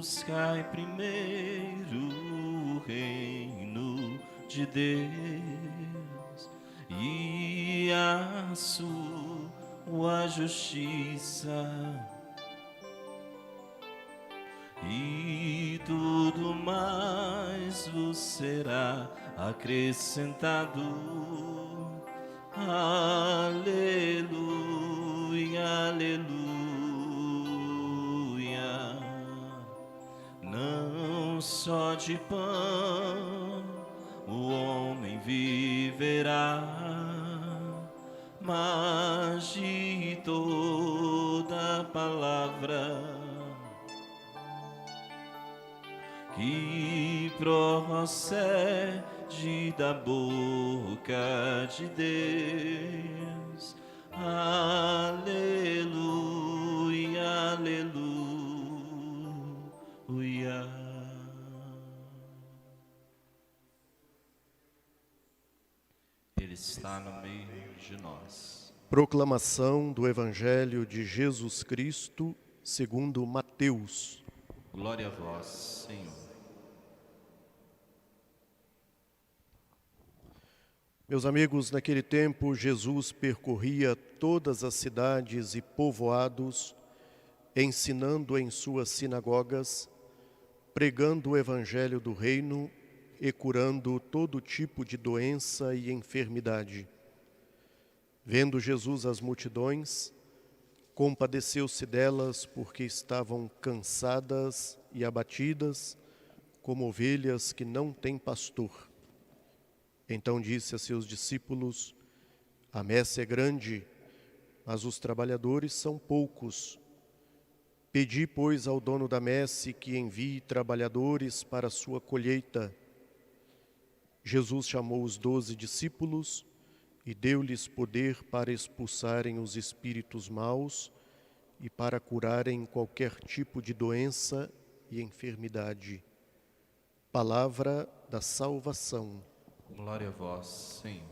Buscai primeiro o reino de Deus e a sua justiça, e tudo mais vos será acrescentado. Aleluia, aleluia. Não só de pão o homem viverá, mas de toda palavra que procede da boca de Deus. Aleluia, aleluia. Ele está no meio de nós. Proclamação do Evangelho de Jesus Cristo segundo Mateus. Glória a vós, Senhor. Meus amigos, naquele tempo Jesus percorria todas as cidades e povoados, ensinando em suas sinagogas, pregando o Evangelho do Reino e curando todo tipo de doença e enfermidade. Vendo Jesus as multidões, compadeceu-se delas porque estavam cansadas e abatidas, como ovelhas que não têm pastor. Então disse a seus discípulos: a messe é grande, mas os trabalhadores são poucos. Pedi, pois, ao dono da messe que envie trabalhadores para a sua colheita. Jesus chamou os 12 discípulos e deu-lhes poder para expulsarem os espíritos maus e para curarem qualquer tipo de doença e enfermidade. Palavra da salvação. Glória a vós, Senhor.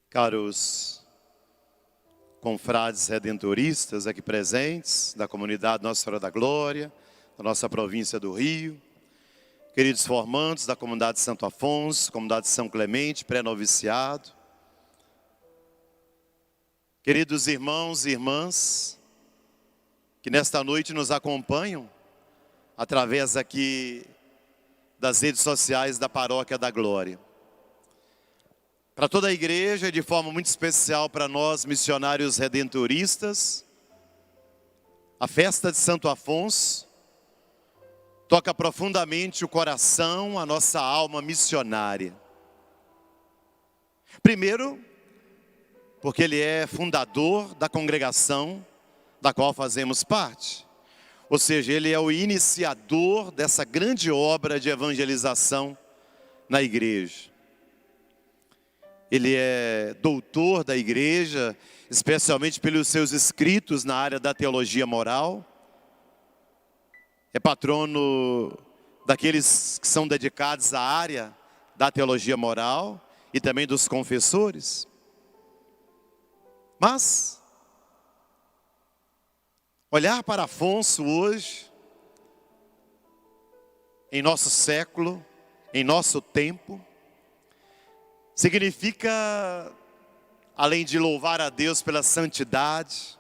Caros confrades redentoristas aqui presentes, da comunidade Nossa Senhora da Glória, da nossa província do Rio, queridos formandos da comunidade de Santo Afonso, comunidade de São Clemente, pré-noviciado, queridos irmãos e irmãs, que nesta noite nos acompanham, através aqui das redes sociais da Paróquia da Glória. Para toda a igreja e de forma muito especial para nós, missionários redentoristas, a festa de Santo Afonso toca profundamente o coração, a nossa alma missionária. Primeiro, porque ele é fundador da congregação da qual fazemos parte. Ou seja, ele é o iniciador dessa grande obra de evangelização na igreja. Ele é doutor da igreja, especialmente pelos seus escritos na área da teologia moral. É patrono daqueles que são dedicados à área da teologia moral e também dos confessores. Mas olhar para Afonso hoje, em nosso século, em nosso tempo, significa, além de louvar a Deus pela santidade,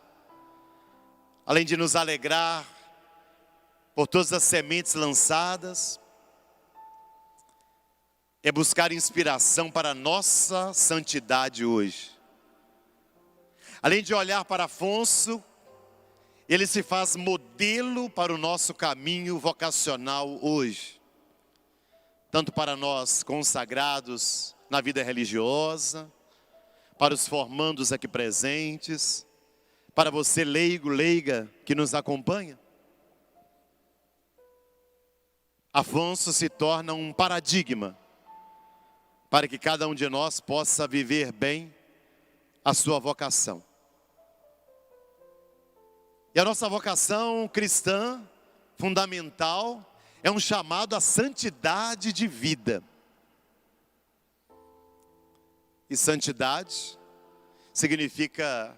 além de nos alegrar por todas as sementes lançadas, é buscar inspiração para a nossa santidade hoje. Além de olhar para Afonso, ele se faz modelo para o nosso caminho vocacional hoje. Tanto para nós consagrados na vida religiosa, para os formandos aqui presentes, para você leigo, leiga que nos acompanha. Afonso se torna um paradigma para que cada um de nós possa viver bem a sua vocação. E a nossa vocação cristã, fundamental, é um chamado à santidade de vida. E santidade significa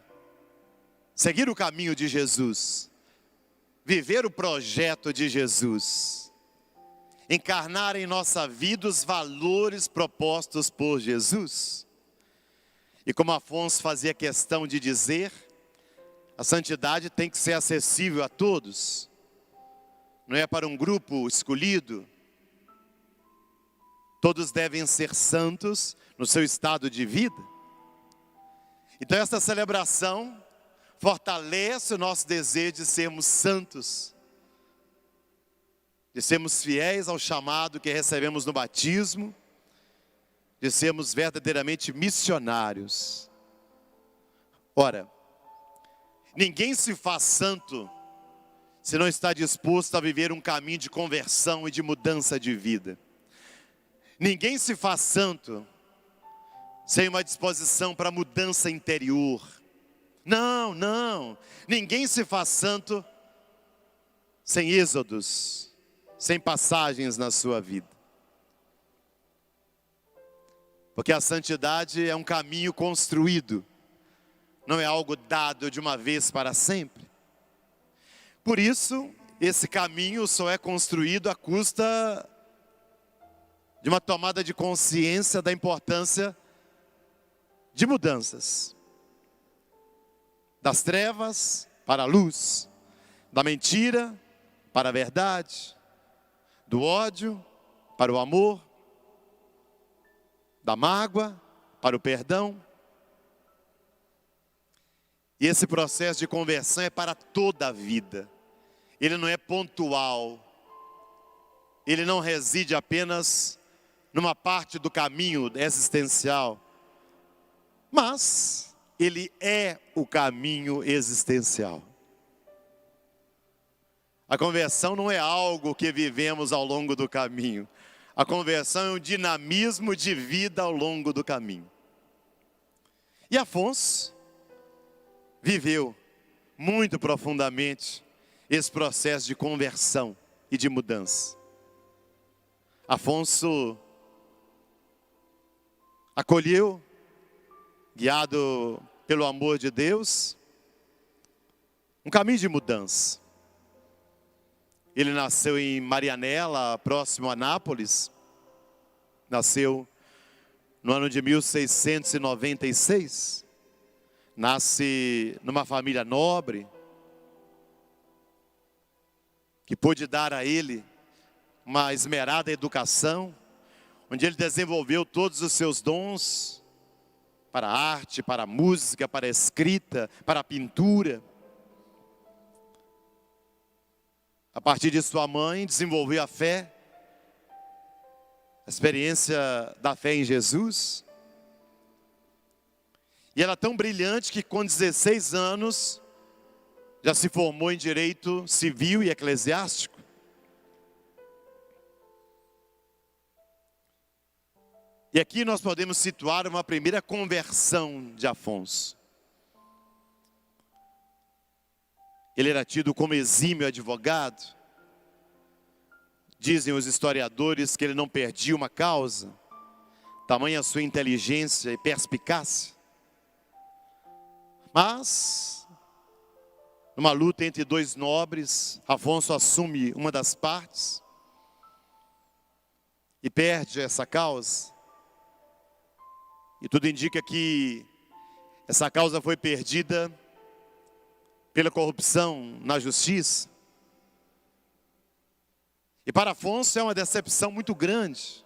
seguir o caminho de Jesus, viver o projeto de Jesus, encarnar em nossa vida os valores propostos por Jesus. E como Afonso fazia questão de dizer, a santidade tem que ser acessível a todos, não é para um grupo escolhido. Todos devem ser santos no seu estado de vida. Então esta celebração fortalece o nosso desejo de sermos santos, de sermos fiéis ao chamado que recebemos no batismo, de sermos verdadeiramente missionários. Ora, ninguém se faz santo se não está disposto a viver um caminho de conversão e de mudança de vida. Ninguém se faz santo sem uma disposição para mudança interior. Não. Ninguém se faz santo sem êxodos, sem passagens na sua vida. Porque a santidade é um caminho construído, não é algo dado de uma vez para sempre. Por isso, esse caminho só é construído à custa de uma tomada de consciência da importância de mudanças. Das trevas para a luz, da mentira para a verdade, do ódio para o amor, da mágoa para o perdão. E esse processo de conversão é para toda a vida. Ele não é pontual. Ele não reside apenas numa parte do caminho existencial. Mas ele é o caminho existencial. A conversão não é algo que vivemos ao longo do caminho. A conversão é um dinamismo de vida ao longo do caminho. E Afonso viveu muito profundamente esse processo de conversão e de mudança. Afonso acolheu, guiado pelo amor de Deus, um caminho de mudança. Ele nasceu em Marianella, próximo a Nápoles. Nasceu no ano de 1696. Nasce numa família nobre, que pôde dar a ele uma esmerada educação, onde ele desenvolveu todos os seus dons para a arte, para a música, para a escrita, para a pintura. A partir de sua mãe, desenvolveu a fé, a experiência da fé em Jesus. E ela é tão brilhante que com 16 anos, já se formou em direito civil e eclesiástico. E aqui nós podemos situar uma primeira conversão de Afonso. Ele era tido como exímio advogado. Dizem os historiadores que ele não perdia uma causa, tamanha sua inteligência e perspicácia. Mas, numa luta entre dois nobres, Afonso assume uma das partes e perde essa causa. E tudo indica que essa causa foi perdida pela corrupção na justiça. E para Afonso é uma decepção muito grande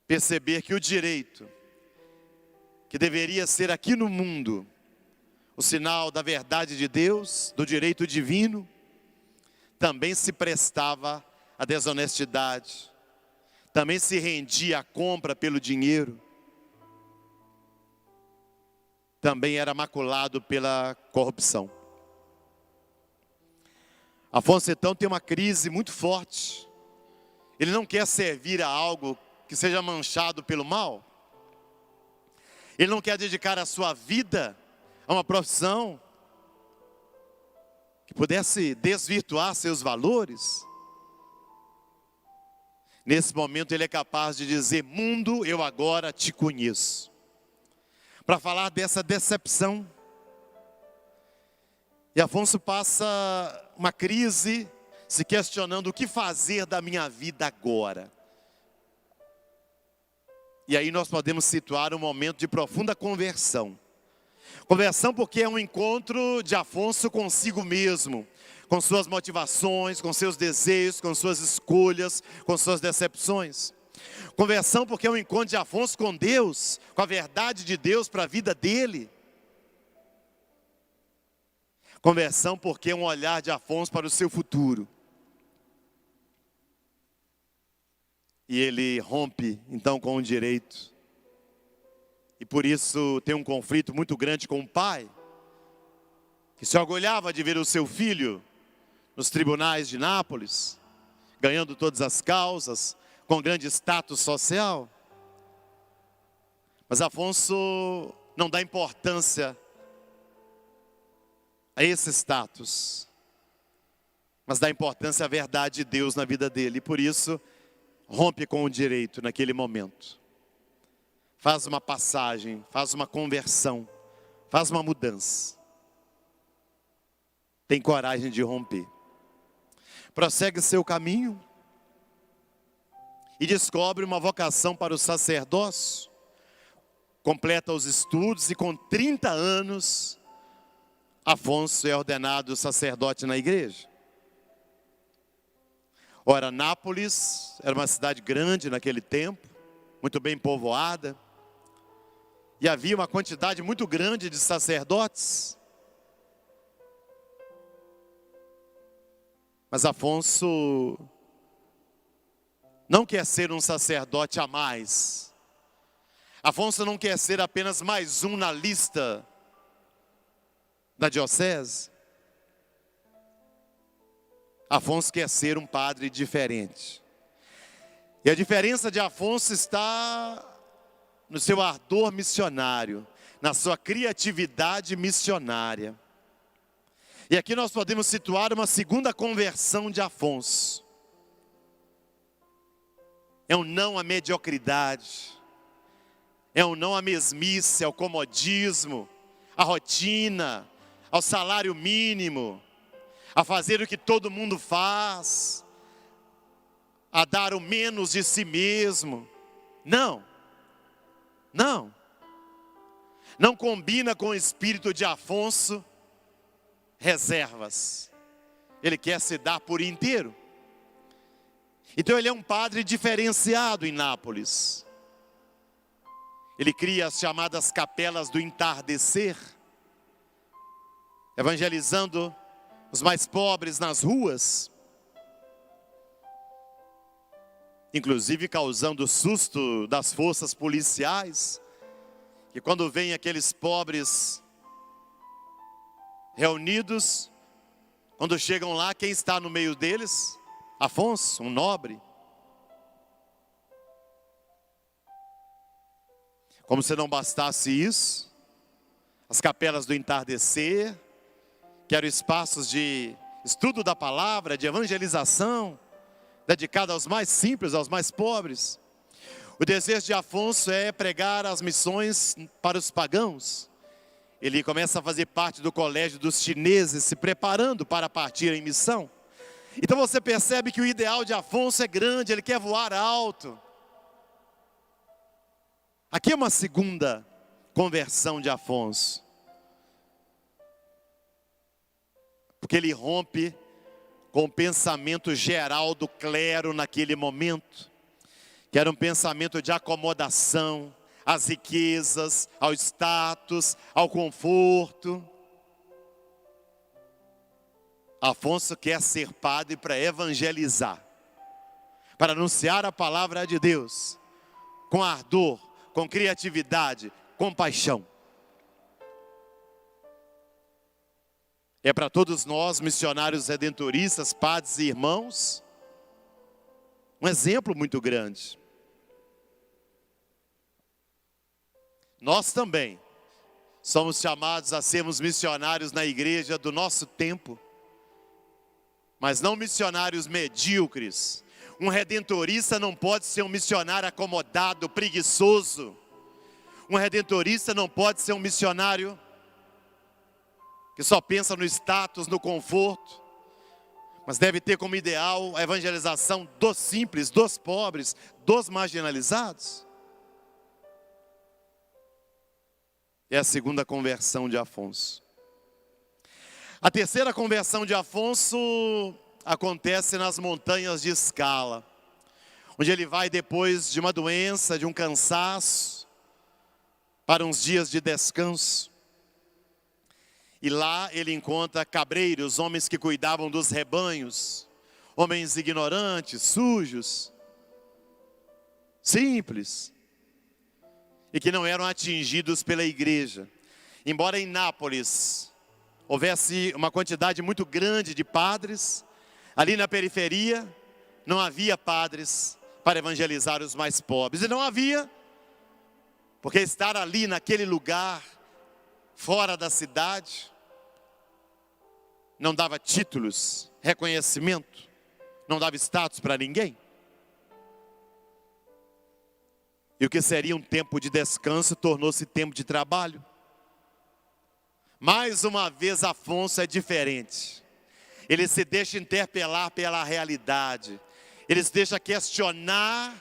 perceber que o direito, que deveria ser aqui no mundo o sinal da verdade de Deus, do direito divino, também se prestava à desonestidade, também se rendia à compra pelo dinheiro, também era maculado pela corrupção. Afonso então tem uma crise muito forte. Ele não quer servir a algo que seja manchado pelo mal. Ele não quer dedicar a sua vida a uma profissão que pudesse desvirtuar seus valores. nesse momento ele é capaz de dizer: mundo, eu agora te conheço. Para falar dessa decepção. E Afonso passa uma crise se questionando o que fazer da minha vida agora. E aí nós podemos situar um momento de profunda conversão. Conversão porque é um encontro de Afonso consigo mesmo, com suas motivações, com seus desejos, com suas escolhas, com suas decepções. Conversão porque é um encontro de Afonso com Deus, com a verdade de Deus para a vida dele. Conversão porque é um olhar de Afonso para o seu futuro. E ele rompe então com o direito. E por isso tem um conflito muito grande com o pai, que se orgulhava de ver o seu filho nos tribunais de Nápoles, ganhando todas as causas, com grande status social. Mas Afonso não dá importância a esse status, mas dá importância à verdade de Deus na vida dele. E por isso rompe com o direito naquele momento. Faz uma passagem, faz uma conversão, faz uma mudança. Tem coragem de romper. Prossegue seu caminho e descobre uma vocação para o sacerdócio. Completa os estudos e com 30 anos, Afonso é ordenado sacerdote na igreja. Ora, Nápoles era uma cidade grande naquele tempo, muito bem povoada. E havia uma quantidade muito grande de sacerdotes. Mas Afonso não quer ser um sacerdote a mais. Afonso não quer ser apenas mais um na lista da diocese. Afonso quer ser um padre diferente. E a diferença de Afonso está no seu ardor missionário, na sua criatividade missionária. E aqui nós podemos situar uma segunda conversão de Afonso. É um não à mediocridade, é um não à mesmice, ao comodismo, à rotina, ao salário mínimo, a fazer o que todo mundo faz, a dar o menos de si mesmo. Não. Não combina com o espírito de Afonso reservas. Ele quer se dar por inteiro. Então ele é um padre diferenciado em Nápoles. Ele cria as chamadas capelas do entardecer, evangelizando os mais pobres nas ruas, inclusive causando susto das forças policiais, que quando vêm aqueles pobres reunidos, quando chegam lá, quem está no meio deles? Afonso, um nobre. Como se não bastasse isso, as capelas do entardecer, que eram espaços de estudo da palavra, de evangelização, dedicado aos mais simples, aos mais pobres. O desejo de Afonso é pregar as missões para os pagãos. Ele começa a fazer parte do colégio dos chineses, se preparando para partir em missão. Então você percebe que o ideal de Afonso é grande, ele quer voar alto. Aqui é uma segunda conversão de Afonso. Porque ele rompe com o pensamento geral do clero naquele momento, que era um pensamento de acomodação às riquezas, ao status, ao conforto. Afonso quer ser padre para evangelizar, para anunciar a palavra de Deus, com ardor, com criatividade, com paixão. É para todos nós, missionários redentoristas, padres e irmãos, um exemplo muito grande. Nós também somos chamados a sermos missionários na igreja do nosso tempo, mas não missionários medíocres. Um redentorista não pode ser um missionário acomodado, preguiçoso. Um redentorista não pode ser um missionário que só pensa no status, no conforto, mas deve ter como ideal a evangelização dos simples, dos pobres, dos marginalizados. É a segunda conversão de Afonso. A terceira conversão de Afonso acontece nas montanhas de Escala, onde ele vai depois de uma doença, de um cansaço, para uns dias de descanso. E lá ele encontra cabreiros, homens que cuidavam dos rebanhos, homens ignorantes, sujos, simples, e que não eram atingidos pela igreja. Embora em Nápoles houvesse uma quantidade muito grande de padres, ali na periferia não havia padres para evangelizar os mais pobres. E não havia, porque estar ali naquele lugar, fora da cidade, não dava títulos, reconhecimento, não dava status para ninguém. E o que seria um tempo de descanso tornou-se tempo de trabalho. Mais uma vez Afonso é diferente. Ele se deixa interpelar pela realidade. Ele se deixa questionar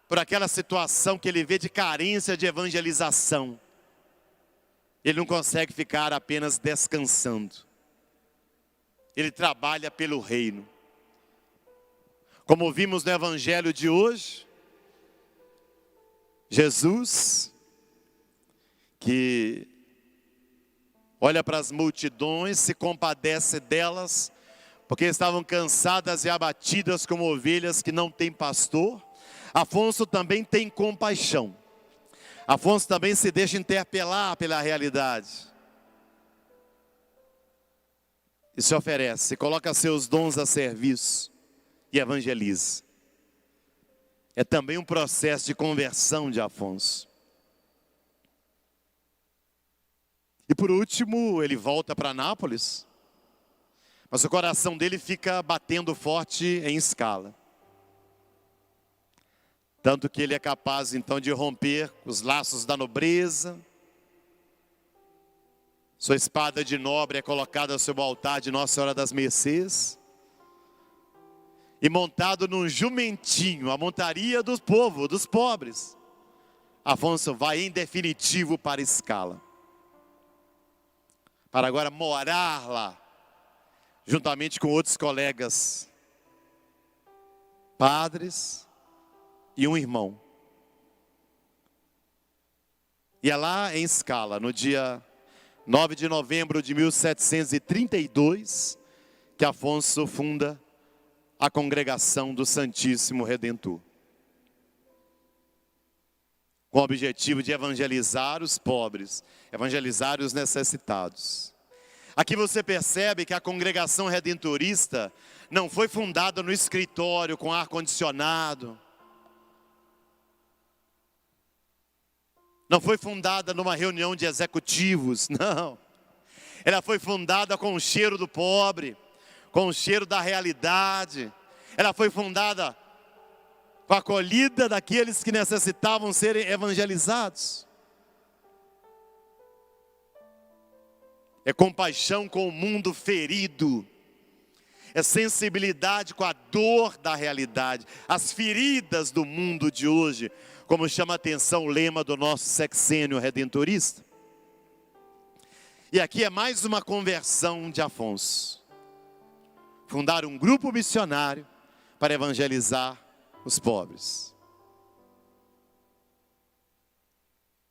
por aquela situação que ele vê de carência de evangelização. Ele não consegue ficar apenas descansando. Ele trabalha pelo reino. Como vimos no evangelho de hoje, Jesus, que olha para as multidões, se compadece delas, porque estavam cansadas e abatidas como ovelhas que não têm pastor. Afonso também tem compaixão. Afonso também se deixa interpelar pela realidade. E se oferece, coloca seus dons a serviço e evangeliza. É também um processo de conversão de Afonso. E por último, ele volta para Nápoles, mas o coração dele fica batendo forte em Escala. Tanto que ele é capaz então de romper os laços da nobreza. Sua espada de nobre é colocada sobre o altar de Nossa Senhora das Mercês. E montado num jumentinho, a montaria do povo, dos pobres, Afonso vai em definitivo para Escala. Para agora morar lá, juntamente com outros colegas, padres e um irmão. E é lá em Escala, no dia 9 de novembro de 1732, que Afonso funda a Congregação do Santíssimo Redentor, com o objetivo de evangelizar os pobres, evangelizar os necessitados. Aqui você percebe que a Congregação Redentorista não foi fundada no escritório com ar-condicionado, não foi fundada numa reunião de executivos, não. Ela foi fundada com o cheiro do pobre, com o cheiro da realidade. Ela foi fundada com a acolhida daqueles que necessitavam ser evangelizados. É compaixão com o mundo ferido. É sensibilidade com a dor da realidade, as feridas do mundo de hoje, como chama a atenção o lema do nosso sexênio redentorista. E aqui é mais uma conversão de Afonso. Fundar um grupo missionário para evangelizar os pobres.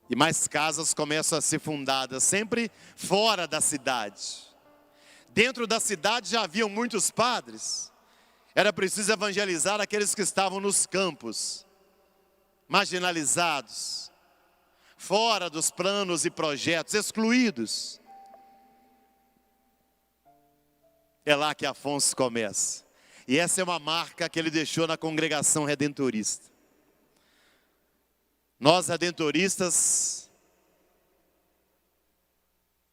E mais casas começam a ser fundadas, sempre fora da cidade. Dentro da cidade já haviam muitos padres. Era preciso evangelizar aqueles que estavam nos campos, marginalizados, fora dos planos e projetos, excluídos. É lá que Afonso começa. E essa é uma marca que ele deixou na Congregação Redentorista. Nós, redentoristas,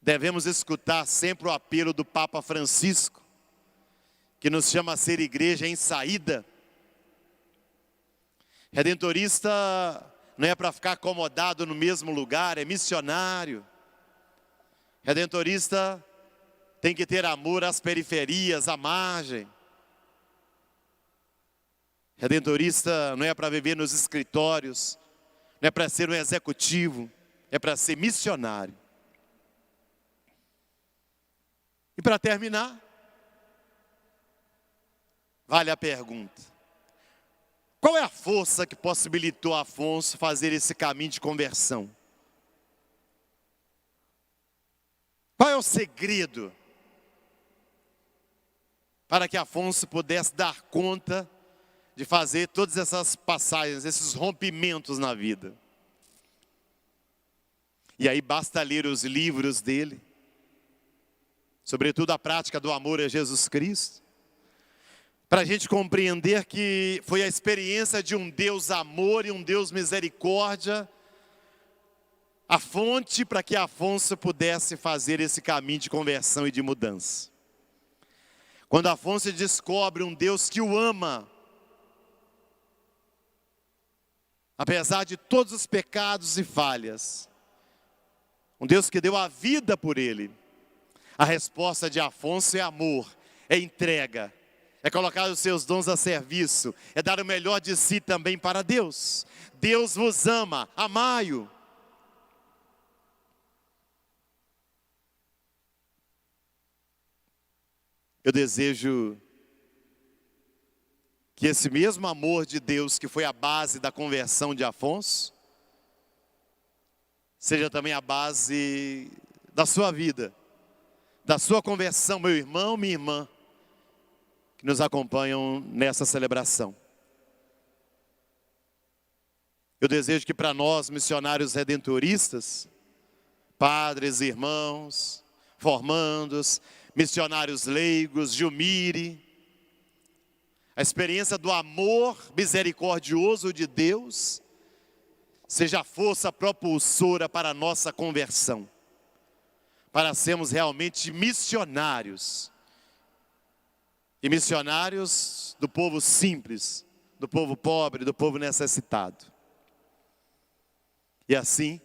devemos escutar sempre o apelo do Papa Francisco, que nos chama a ser igreja em saída, Redentorista não é para ficar acomodado no mesmo lugar, é missionário. Redentorista tem que ter amor às periferias, à margem. Redentorista não é para viver nos escritórios, não é para ser um executivo, é para ser missionário. E para terminar, vale a pergunta: qual é a força que possibilitou Afonso fazer esse caminho de conversão? Qual é o segredo para que Afonso pudesse dar conta de fazer todas essas passagens, esses rompimentos na vida? E aí basta ler os livros dele, sobretudo a prática do amor a Jesus Cristo, para a gente compreender que foi a experiência de um Deus amor e um Deus misericórdia a fonte para que Afonso pudesse fazer esse caminho de conversão e de mudança. Quando Afonso descobre um Deus que o ama, apesar de todos os pecados e falhas, um Deus que deu a vida por ele, a resposta de Afonso é amor, é entrega, é colocar os seus dons a serviço, é dar o melhor de si também para Deus. Deus vos ama, amai-o. Eu desejo que esse mesmo amor de Deus que foi a base da conversão de Afonso, seja também a base da sua vida, da sua conversão, meu irmão, minha irmã, que nos acompanham nessa celebração. Eu desejo que para nós, missionários redentoristas, padres, irmãos, formandos, missionários leigos, Jumire, a experiência do amor misericordioso de Deus seja a força propulsora para a nossa conversão, para sermos realmente missionários, e missionários do povo simples, do povo pobre, do povo necessitado. E assim,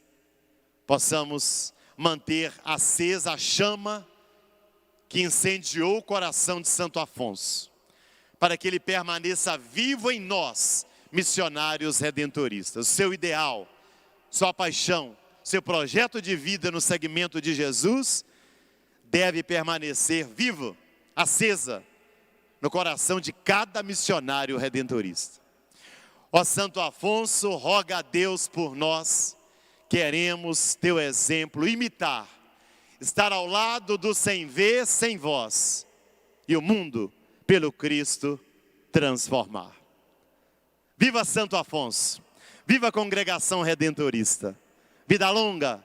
possamos manter acesa a chama que incendiou o coração de Santo Afonso, para que ele permaneça vivo em nós, missionários redentoristas. O seu ideal, sua paixão, seu projeto de vida no segmento de Jesus deve permanecer vivo, acesa, no coração de cada missionário redentorista. Ó Santo Afonso, roga a Deus por nós, queremos teu exemplo imitar, estar ao lado do sem ver, sem voz, e o mundo, pelo Cristo, transformar. Viva Santo Afonso, viva a congregação redentorista, vida longa,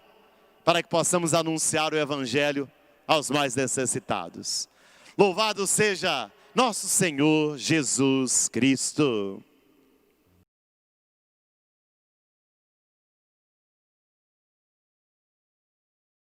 para que possamos anunciar o Evangelho aos mais necessitados. Louvado seja nosso Senhor Jesus Cristo.